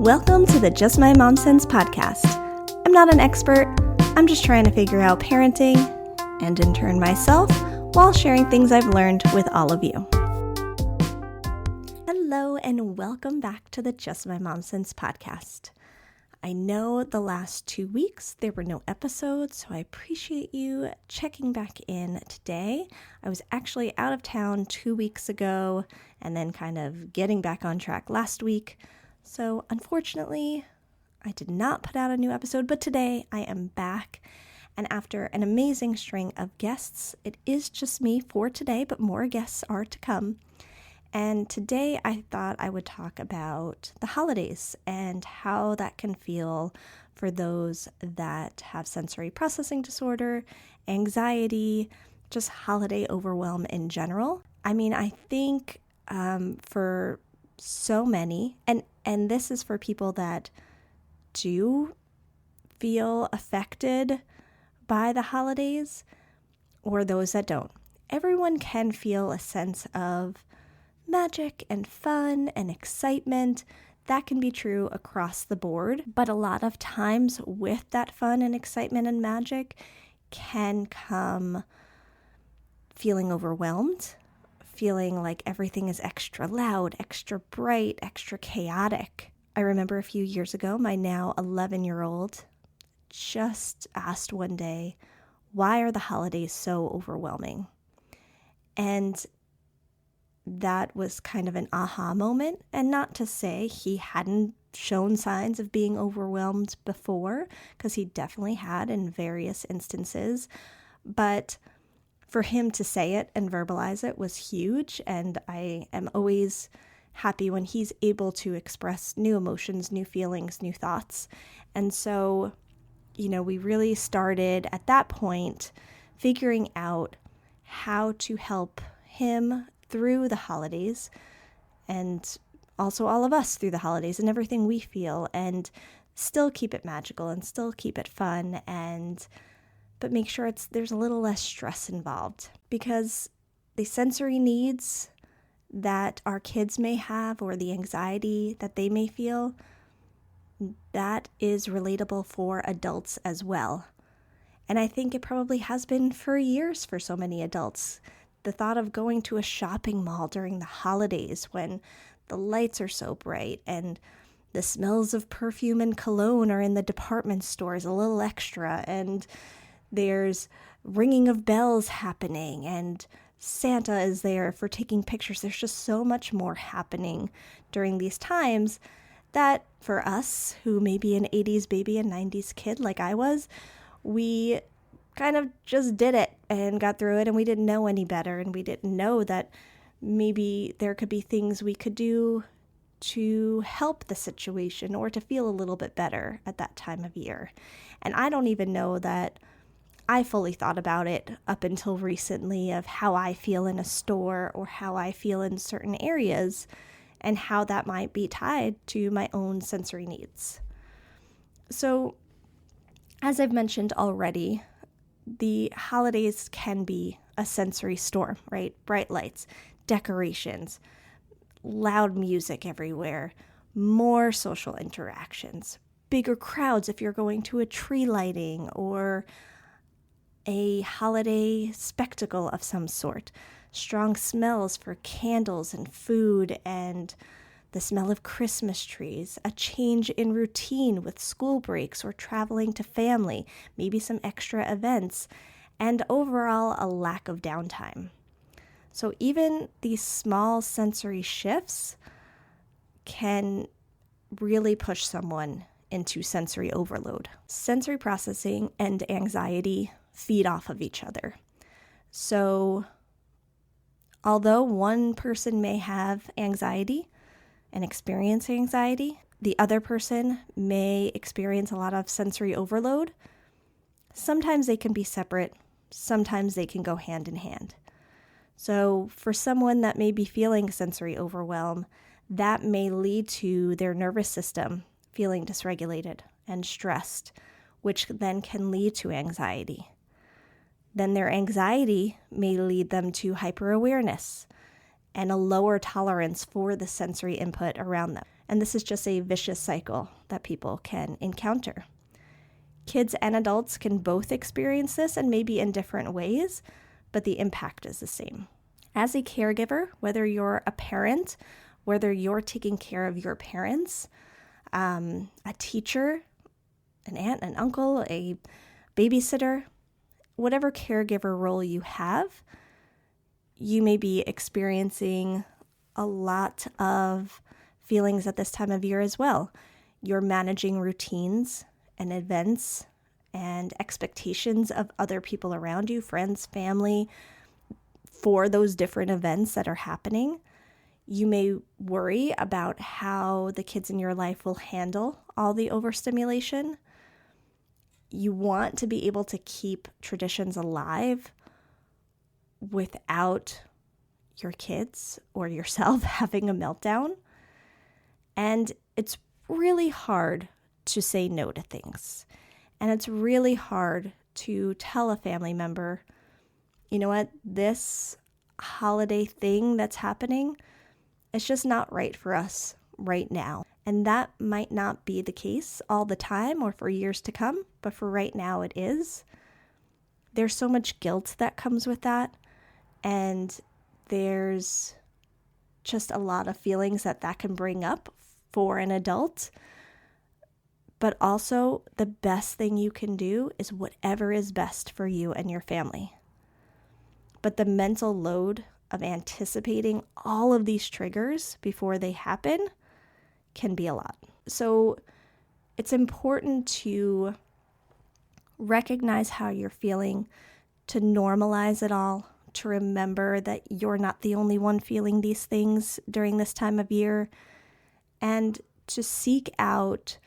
Welcome to the Just My MomSense podcast. I'm not an expert. I'm just trying to figure out parenting and in turn myself while sharing things I've learned with all of you. Hello and welcome back to the Just My MomSense podcast. I know the last 2 weeks there were no episodes, so I appreciate you checking back in today. I was actually out of town 2 weeks ago and then kind of getting back on track last week. So unfortunately, I did not put out a new episode, but today I am back. And after an amazing string of guests, it is just me for today, but more guests are to come. And today I thought I would talk about the holidays and how that can feel for those that have sensory processing disorder, anxiety, just holiday overwhelm in general. I mean, I think for so many, and this is for people that do feel affected by the holidays or those that don't. Everyone can feel a sense of magic and fun and excitement. That can be true across the board, but a lot of times with that fun and excitement and magic can come feeling overwhelmed, feeling like everything is extra loud, extra bright, extra chaotic. I remember a few years ago, my now 11-year-old just asked one day, why are the holidays so overwhelming? And that was kind of an aha moment, and not to say he hadn't shown signs of being overwhelmed before, because he definitely had in various instances, but for him to say it and verbalize it was huge, and I am always happy when he's able to express new emotions, new feelings, new thoughts. And so, we really started at that point figuring out how to help him through the holidays, and also all of us through the holidays and everything we feel, and still keep it magical and still keep it fun, but make sure there's a little less stress involved, because the sensory needs that our kids may have or the anxiety that they may feel, that is relatable for adults as well. And I think it probably has been for years for so many adults. The thought of going to a shopping mall during the holidays when the lights are so bright and the smells of perfume and cologne are in the department stores a little extra, and there's ringing of bells happening and Santa is there for taking pictures. There's just so much more happening during these times that for us, who may be an 80s baby and 90s kid like I was, we kind of just did it and got through it, and we didn't know any better, and we didn't know that maybe there could be things we could do to help the situation or to feel a little bit better at that time of year. And I don't even know that I fully thought about it up until recently of how I feel in a store or how I feel in certain areas and how that might be tied to my own sensory needs. So, as I've mentioned already, the holidays can be a sensory storm, right? Bright lights, decorations, loud music everywhere, more social interactions, bigger crowds if you're going to a tree lighting or a holiday spectacle of some sort, strong smells for candles and food and the smell of Christmas trees, a change in routine with school breaks or traveling to family, maybe some extra events, and overall a lack of downtime. So even these small sensory shifts can really push someone into sensory overload. Sensory processing and anxiety feed off of each other. So although one person may have anxiety and experience anxiety, the other person may experience a lot of sensory overload. Sometimes they can be separate, sometimes they can go hand in hand. So for someone that may be feeling sensory overwhelm, that may lead to their nervous system feeling dysregulated and stressed, which then can lead to anxiety. Then their anxiety may lead them to hyperawareness and a lower tolerance for the sensory input around them. And this is just a vicious cycle that people can encounter. Kids and adults can both experience this, and maybe in different ways, but the impact is the same. As a caregiver, whether you're a parent, whether you're taking care of your parents, a teacher, an aunt, an uncle, a babysitter, whatever caregiver role you have, you may be experiencing a lot of feelings at this time of year as well. You're managing routines and events and expectations of other people around you, friends, family, for those different events that are happening. You may worry about how the kids in your life will handle all the overstimulation. You want to be able to keep traditions alive without your kids or yourself having a meltdown. And it's really hard to say no to things. And it's really hard to tell a family member, you know what, this holiday thing that's happening, it's just not right for us right now. And that might not be the case all the time or for years to come, but for right now it is. There's so much guilt that comes with that. And there's just a lot of feelings that can bring up for an adult. But also, the best thing you can do is whatever is best for you and your family. But the mental load of anticipating all of these triggers before they happen can be a lot. So it's important to recognize how you're feeling, to normalize it all, to remember that you're not the only one feeling these things during this time of year, and to seek out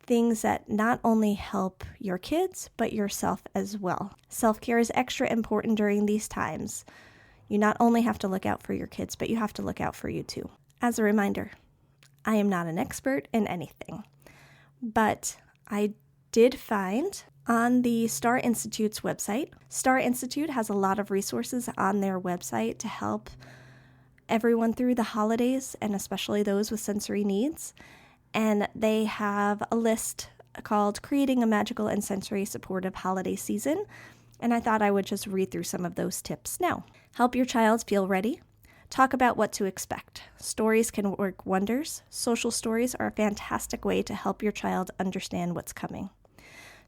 things that not only help your kids, but yourself as well. Self-care is extra important during these times. You not only have to look out for your kids, but you have to look out for you too. As a reminder, I am not an expert in anything, but I did find on the Star Institute's website, Star Institute has a lot of resources on their website to help everyone through the holidays, and especially those with sensory needs. And they have a list called Creating a Magical and Sensory Supportive Holiday Season. And I thought I would just read through some of those tips now. Help your child feel ready. Talk about what to expect. Stories can work wonders. Social stories are a fantastic way to help your child understand what's coming.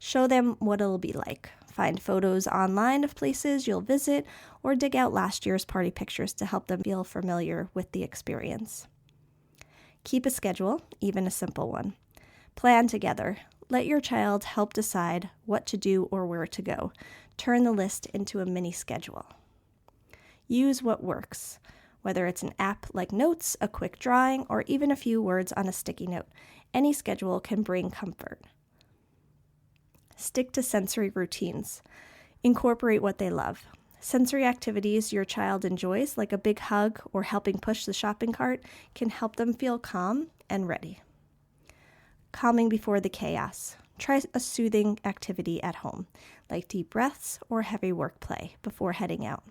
Show them what it'll be like. Find photos online of places you'll visit, or dig out last year's party pictures to help them feel familiar with the experience. Keep a schedule, even a simple one. Plan together. Let your child help decide what to do or where to go. Turn the list into a mini schedule. Use what works, whether it's an app like Notes, a quick drawing, or even a few words on a sticky note. Any schedule can bring comfort. Stick to sensory routines. Incorporate what they love. Sensory activities your child enjoys, like a big hug or helping push the shopping cart, can help them feel calm and ready. Calming before the chaos. Try a soothing activity at home, like deep breaths or heavy work play before heading out.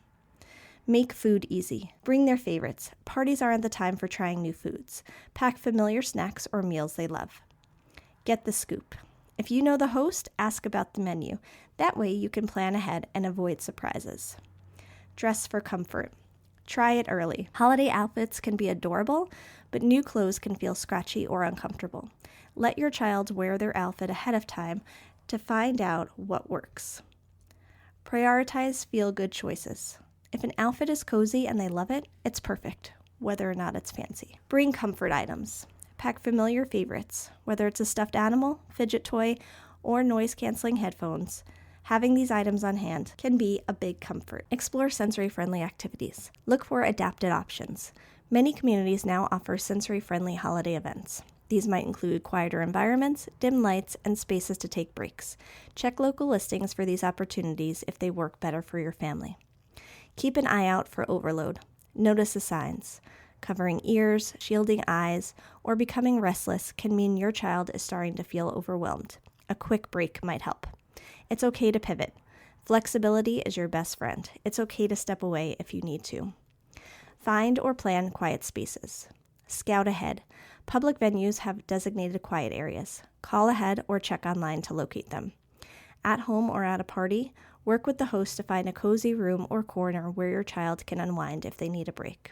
Make food easy. Bring their favorites. Parties aren't the time for trying new foods. Pack familiar snacks or meals they love. Get the scoop. If you know the host, ask about the menu. That way you can plan ahead and avoid surprises. Dress for comfort. Try it early. Holiday outfits can be adorable, but new clothes can feel scratchy or uncomfortable. Let your child wear their outfit ahead of time to find out what works. Prioritize feel-good choices. If an outfit is cozy and they love it, it's perfect, whether or not it's fancy. Bring comfort items. Pack familiar favorites, whether it's a stuffed animal, fidget toy, or noise-canceling headphones. Having these items on hand can be a big comfort. Explore sensory-friendly activities. Look for adapted options. Many communities now offer sensory-friendly holiday events. These might include quieter environments, dim lights, and spaces to take breaks. Check local listings for these opportunities if they work better for your family. Keep an eye out for overload. Notice the signs. Covering ears, shielding eyes, or becoming restless can mean your child is starting to feel overwhelmed. A quick break might help. It's okay to pivot. Flexibility is your best friend. It's okay to step away if you need to. Find or plan quiet spaces. Scout ahead. Public venues have designated quiet areas. Call ahead or check online to locate them. At home or at a party, work with the host to find a cozy room or corner where your child can unwind if they need a break.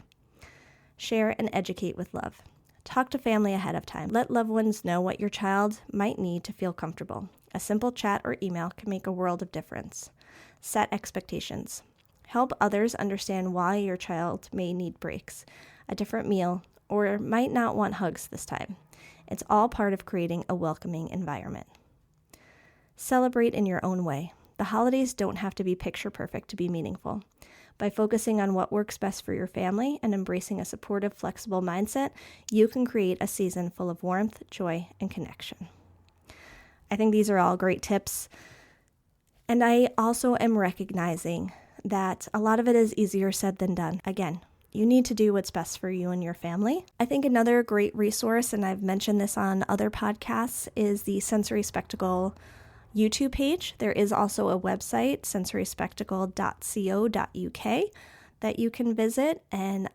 Share and educate with love. Talk to family ahead of time. Let loved ones know what your child might need to feel comfortable. A simple chat or email can make a world of difference. Set expectations. Help others understand why your child may need breaks, a different meal, or might not want hugs this time. It's all part of creating a welcoming environment. Celebrate in your own way. The holidays don't have to be picture perfect to be meaningful. By focusing on what works best for your family and embracing a supportive, flexible mindset, you can create a season full of warmth, joy, and connection. I think these are all great tips. And I also am recognizing that a lot of it is easier said than done. Again, you need to do what's best for you and your family. I think another great resource, and I've mentioned this on other podcasts, is the Sensory Spectacle YouTube page. There is also a website, sensoryspectacle.co.uk, that you can visit. And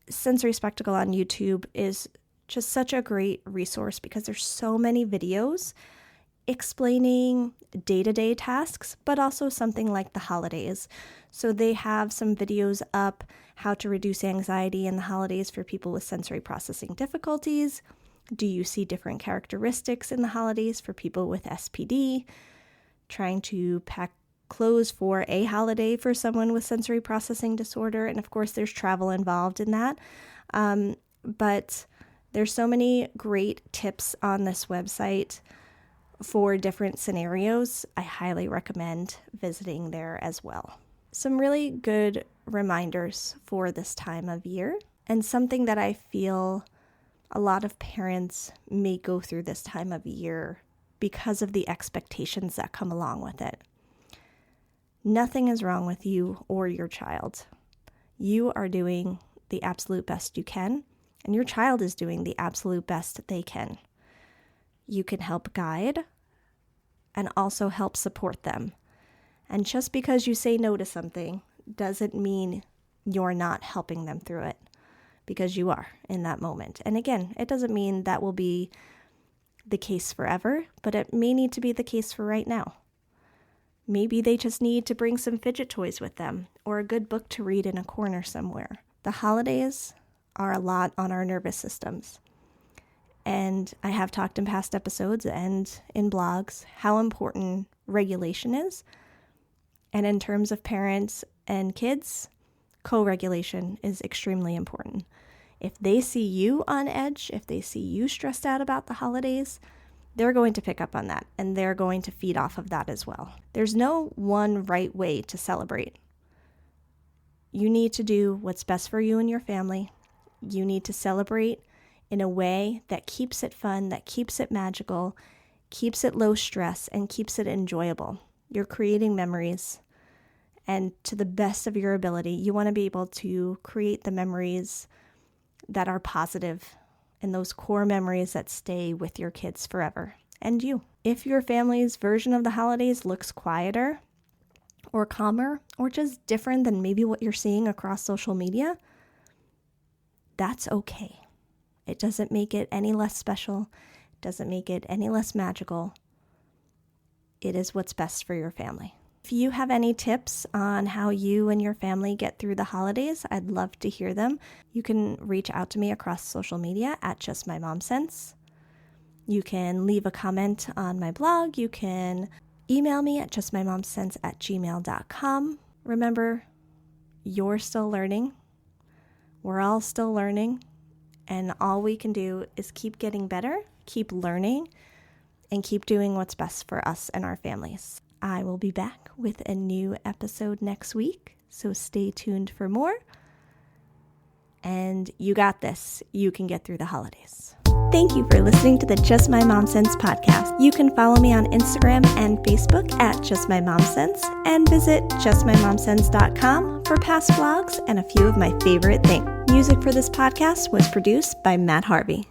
Sensory Spectacle on YouTube is just such a great resource because there's so many videos explaining day-to-day tasks, but also something like the holidays. So they have some videos up, how to reduce anxiety in the holidays for people with sensory processing difficulties. Do you see different characteristics in the holidays for people with SPD? Trying to pack clothes for a holiday for someone with sensory processing disorder. And of course, there's travel involved in that. But there's so many great tips on this website for different scenarios. I highly recommend visiting there as well. Some really good reminders for this time of year, and something that I feel a lot of parents may go through this time of year because of the expectations that come along with it. Nothing is wrong with you or your child. You are doing the absolute best you can, and your child is doing the absolute best they can. You can help guide and also help support them. And just because you say no to something doesn't mean you're not helping them through it, because you are in that moment. And again, it doesn't mean that will be the case forever, but it may need to be the case for right now. Maybe they just need to bring some fidget toys with them or a good book to read in a corner somewhere. The holidays are a lot on our nervous systems. And I have talked in past episodes and in blogs how important regulation is. And in terms of parents and kids, co-regulation is extremely important. If they see you on edge, if they see you stressed out about the holidays, they're going to pick up on that and they're going to feed off of that as well. There's no one right way to celebrate. You need to do what's best for you and your family. You need to celebrate in a way that keeps it fun, that keeps it magical, keeps it low stress, and keeps it enjoyable. You're creating memories. And to the best of your ability, you want to be able to create the memories that are positive and those core memories that stay with your kids forever and you. If your family's version of the holidays looks quieter or calmer or just different than maybe what you're seeing across social media, that's okay. It doesn't make it any less special. It doesn't make it any less magical. It is what's best for your family. If you have any tips on how you and your family get through the holidays, I'd love to hear them. You can reach out to me across social media at Just My MomSense. You can leave a comment on my blog. You can email me at justmymomsense@gmail.com. Remember, you're still learning. We're all still learning. And all we can do is keep getting better, keep learning, and keep doing what's best for us and our families. I will be back with a new episode next week, so stay tuned for more. And you got this. You can get through the holidays. Thank you for listening to the Just My MomSense podcast. You can follow me on Instagram and Facebook at Just My MomSense and visit justmymomsense.com for past vlogs and a few of my favorite things. Music for this podcast was produced by Matt Harvey.